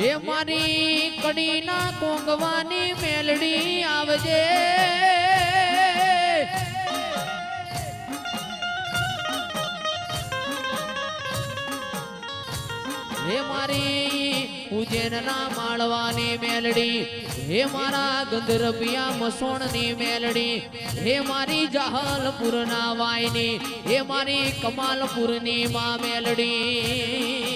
એ મારી કડીના કોંગવાની મેલડી આવજે હે મારી ઉજ્જૈનના માળવાની મેલડી હે મારા ગંધર્પિયા મસોણની મેલડી હે મારી જહાલપુરના વાયની હે મારી કમાલપુરની માં મેલડી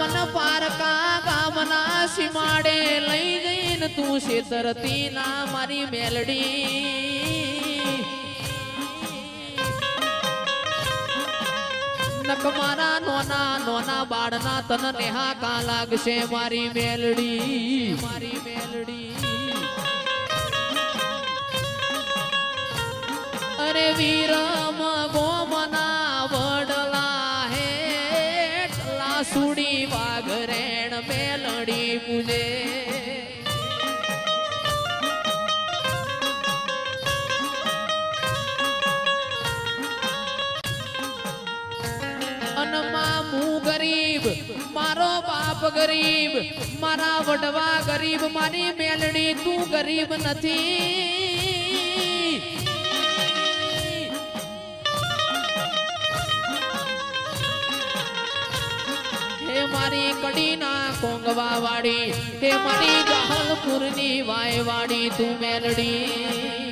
મન પારકા ગામના સીમાડે લઈ જઈને તું શેતરતી ના મારી મેલડી નક મારા નોના નોના બાળના તન નેહા કા લાગશે મારી મેલડી અરે વીરમ ગોમના વડલા હે સુડી વાઘરેણ મેલડી પૂજે અનમાં હું ગરીબ મારો બાપ ગરીબ મારા વડવા ગરીબ મારી મેલડી તું ગરીબ નથી હે મારી કડીના કોંગવા વાળી હે મારી જહાલપુરની વાય વાળી તું મેલડી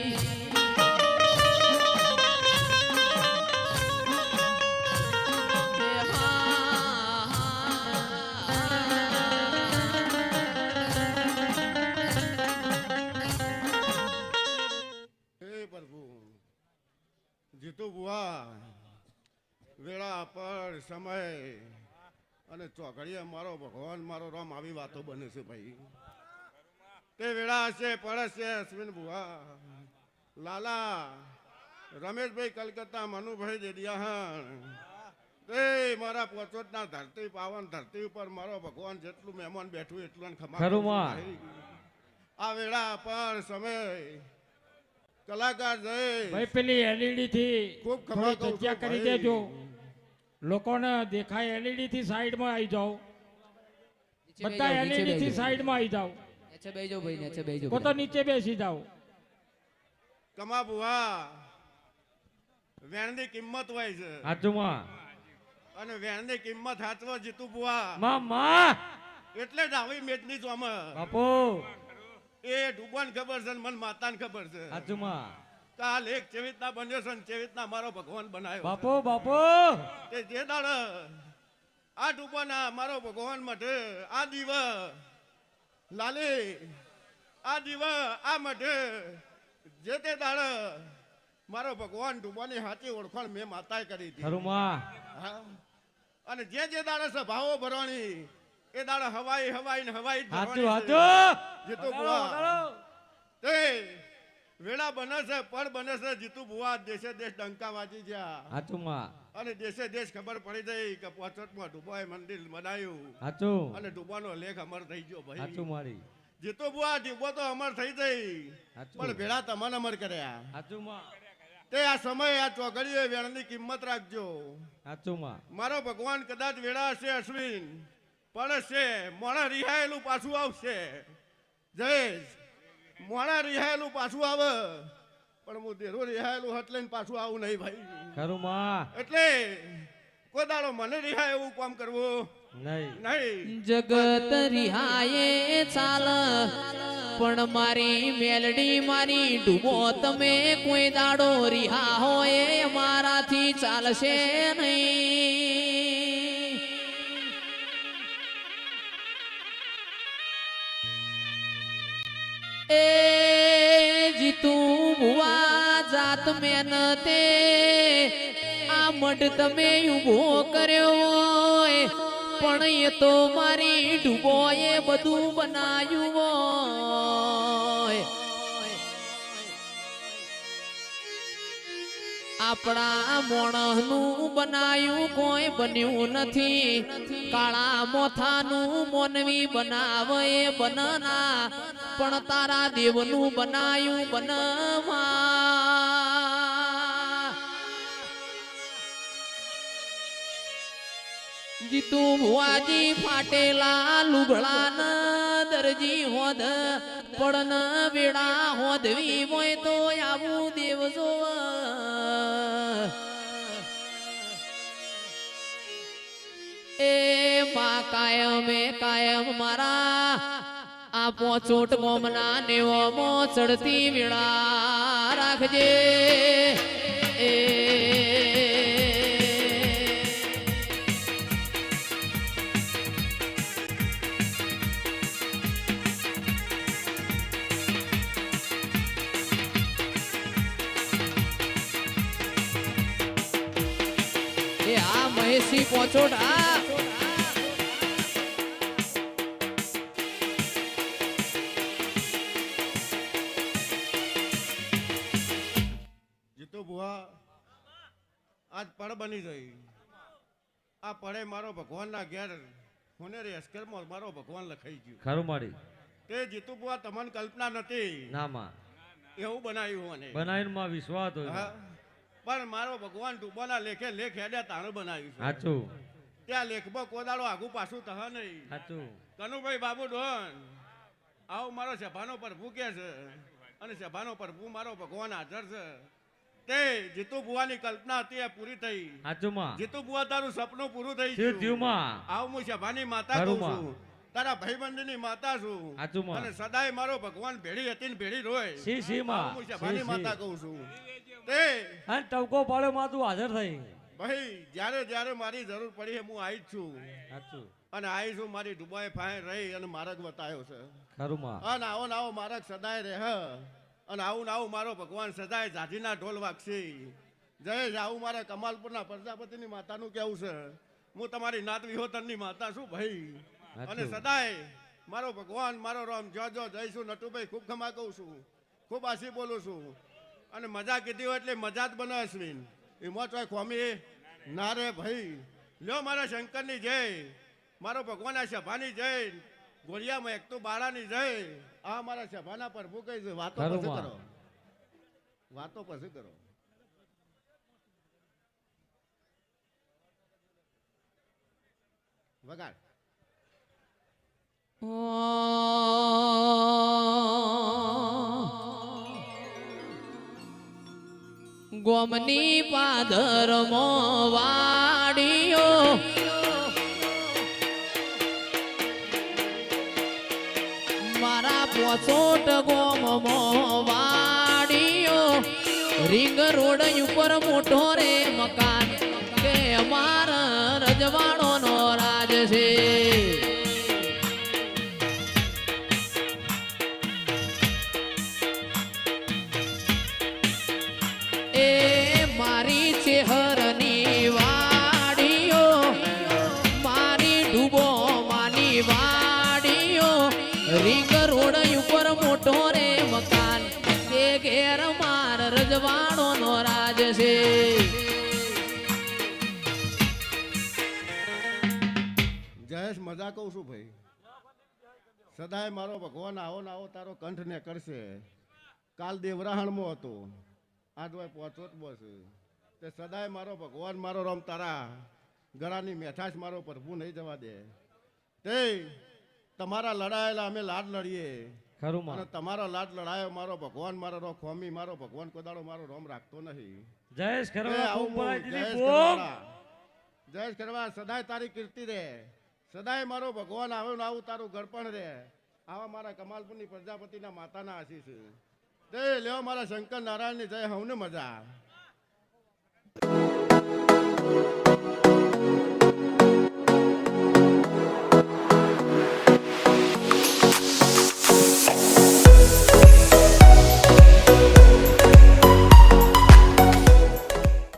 જીતુ બુઆ વેળા પર સમય અને ચોકડીએ મારો ભગવાન મારો રામ આવી વાતો બને છે ભાઈ તે વેળા હશે પડશે અશ્વિન બુઆ લાલા રમેશભાઈ કલકત્તા મનુભાઈ દેડિયાહણ તે મારા પોચોટના ધરતી પાવન ધરતી ઉપર મારો ભગવાન જેટલું મહેમાન બેઠું એટલું ખમા આ વેળા પર સમય કલાકાર જય ભાઈ પેલી એલઈડી થી ખૂબ થોડો જગ્યા કરી દેજો લોકોને દેખાય એલઈડી થી સાઈડમાં આવી જાઓ બધા એલઈડી થી સાઈડમાં આવી જાઓ નીચે બેસજો ભાઈ નીચે બેસજો તો નીચે બેસી જાઓ કમા બુઆ વેણની કિંમત હોય છે હાચુમાં અને વેણની કિંમત હાચવો જીતુ બુઆ મામા એટલે જ આવી મેચની જોમ બાપુ એ ડૂબન ખબર છે મને માતાને ખબર છે હાચુમાં કાલ એક ચેવિતના બન્યો છે ને ચેવિતના મારો ભગવાન બનાવ્યો બાપુ બાપુ તે જે દાડ આ ડૂબના મારો ભગવાન માટે આ દીવ લાલે આ દીવ આ મઢે જે તે દાડ મારો ભગવાન ડૂબાની સાચી ઓળખાણ મેં માતાએ કરી હતી હા અને જે દાડે સભાઓ ભરવાની એ દાડે હવાઈ હવાઈ ને હવાઈ જીતુ બુઆ તે વેળા બને છે પણ બને છે જીતુ બુઆ દેશે દેશ ડંકા વાજી ગયા હાચુમાં અને દેશે દેશ ખબર પડી ગઈ કે પોચટમાં ડુબાઈ મંદિર બનાવ્યું હાચું અને ડુબાનો લેખ અમર થઈ ગયો ભાઈ હાચું મારી જીતો બુઆ ટીપો તો અમર થઈ જઈ પણ ભેળા તમાને અમર કર્યા હાચુમાં તે આ સમય આ ચોઘડીએ વેણની કિંમત રાખજો હાચુમાં મારો ભગવાન કદાચ વેળા હશે અશ્વિન પણ છે મોણા રિહાયેલું પાછું આવશે જયેશ મોણા રિહાયેલું પાછું આવે પણ હું દેરો રિહાયેલું હટ લઈને પાછું આવું નહીં ભાઈ ખરું માં એટલે કોઈ દાડો મને રિહાય એવું કામ કરવું નહીં નહીં જગત રિહાયે ચાલ પણ મારી મેલડી મારી ડૂબો તમે કોઈ દાડો રિહા હોય મારાથી ચાલશે નહીં એ જીતું ભુવા જાત મહેનતે આ મઢ તમે ઉભો કર્યો હોય પણ એ તો મારી ડૂબો એ બધું બનાયું હોય આપણા મોણનું બનાયું કોઈ બન્યું નથી કાળા મોથાનું મોનવી બનાવે એ બનના પણ તારા દેવનું બનાયું બનવા જીતુ ભુવાજી ફાટેલા લુગડાના દરજી હોદ પડન વેડા હોદવી હોય તો આવું દેવ જોવ એ માં કાયમ મારા આ પોચોટ ગોમના નેવમો ચડતી વેળા રાખજે એ મહેશી પોચોટ જીતો બુઆ આજ પડ બની ગઈ આ પડે મારો ભગવાનના ઘેર હોનેરી અસ્કરમાં મારો ભગવાન લખાઈ ગયું ખરું મારી તે જીતુ બુઆ તમને કલ્પના નથી ના માં એવું બનાવ્યું મને બનાવીને માં વિશ્વાસ હોય હા પણ મારો ભગવાન ડૂબાના લેખે લેખ હેડ્યા તાણું બનાવ્યું છે હાચું ત્યાં લેખમાં કોદાળો આગું પાછું થા નહીં હાચું કનુભાઈ બાબુ ડોન આવો મારો સભાનો પ્રભુ કે છે અને સભાનો પ્રભુ મારો ભગવાન હાજર છે તે જીતુ બુવાની કલ્પના હતી એ પૂરી થઈ હાચું માં જીતુ બુવા તારું સપનું પૂરું થઈ થયું થયું માં આવું હું સભાની માતા કહું ખરું માં. છું તારા ભાઈબંધની માતા છું હાચું માં. અને સદાય મારો ભગવાન ભેડી હતી ને ભેડી રોય સી માં આવું હું સભાની સી, માતા સી. કહું છું તે અને ટવકો પાડ્યો માં તું હાજર થઈ ભાઈ જ્યારે મારી જરૂર પડી છે હું આવી જ છું હાચું અને આવી છું મારી ડુબાઈ ફાય રહી અને માર્ગ બતાવ્યો છે ખરું માં અને આવો ને આવો માર્ગ સદાય રહે અને આવું ને આવું મારો ભગવાન સદાય જાજીના ઢોલ વાગશે જય આવું મારા કમાલપુરના પ્રજાપતિની માતાનું કેવું છે હું તમારી નાત વિહોતરની માતા છું ભાઈ અને સદાય મારો ભગવાન મારો રામ જો જઈશું નટુભાઈ ખૂબ ખમા કહું છું ખૂબ આશી બોલું છું અને મજા કીધી હોય એટલે મજા જ બને અશ્વિન એમાં ચોય ખોમી ના રે ભાઈ લ્યો મારા શંકરની જય મારો ભગવાન આ સભાની જય ગોળિયામાં એક તો બાળાની જય આ મારા સભાના પ્રભુ કઈ છે વાતો ખરું પછી માં. કરો વાતો પછી કરો વગાડ ગોમની પાદર વાડીઓ મારા પોચોટ ગોમ વાડીઓ રીંગ રોડ ઉપર મોટો રે મકાન કે અમારા રજવાડો નો રાજ છે મારી ચેહરની વાડીઓ મારી ડૂબો માની વાડીઓ રીંગ રોડ ઉપર મોટો રે મકાન કે ઘેર માર રજવાડો નો રાજ છે જયેશ મજા કહું છું ભાઈ સદાય મારો ભગવાન આવો ને આવો તારો કંઠ ને કરશે. કાલ દેવરાહણમાં હતો, આજ હોય પહોંચોતમો છે. તે સદાય મારો ભગવાન મારો રામ તારા ગળાની મેઠાશ મારો પ્રભુ નહીં જવા દે. તે તમારા લડાયેલા અમે લાડ લડીએ ખરું અને માં તમારો લાડ લડાયો મારો ભગવાન મારો રો ખોમી મારો ભગવાન કોદાળો મારો રોમ રાખતો નહીં. જયેશ એ ખરવા આવું બૂમ પડાઈ જયેશ દીધી બૂમ. કરવાળા. જયેશ કરવા સદાય તારી કીર્તિ રે. સદાય મારો ભગવાન આવ્યો ને આવું તારું ગળપણ રે. આવા મારા કમાલપુરની પ્રજાપતિના માતાના આશીષ. જય લેવો મારા શંકર નારાયણની જય હવને મજા.